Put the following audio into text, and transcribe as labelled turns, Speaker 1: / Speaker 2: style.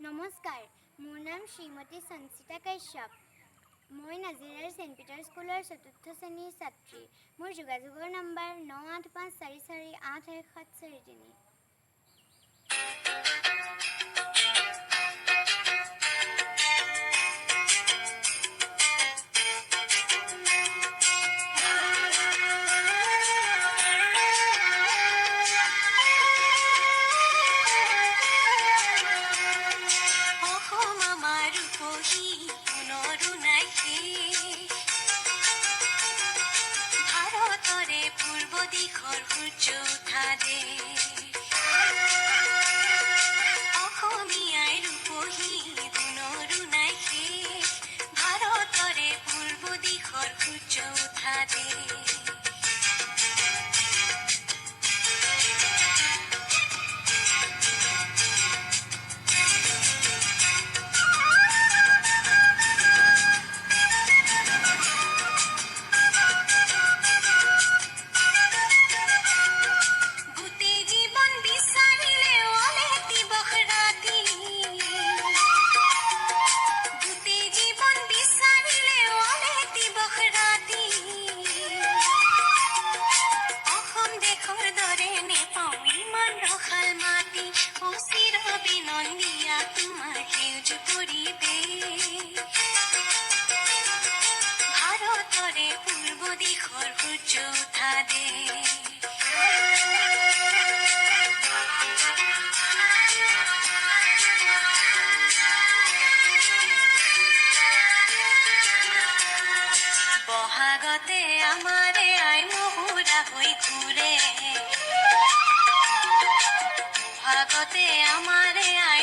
Speaker 1: নমস্কাৰ, মোৰ নাম শ্ৰীমতী সঞ্চিতা কাশ্যপ। মই নাজিৰাৰ চেণ্ট পিটাৰ স্কুলৰ ৪ৰ্থ শ্ৰেণীৰ ছাত্ৰী। মোৰ যোগাযোগৰ নম্বৰ 9854481743।
Speaker 2: ভাৰতৰে পূৰ্ব দিশৰ সূৰ্য উঠা দেশ, অসমীয়াই ৰূপহী গুণৰো নাই শেষ। ভাৰতৰে পূৰ্ব দিশৰ সূৰ্য উঠা দেশ। ভাৰতৰে পূৰ্ব দিশৰ সূৰ্য উঠা দেশ। বহাগতে আমাৰে আই মহুৰা হৈ ঘূৰে, বহাগতে আমাৰে আই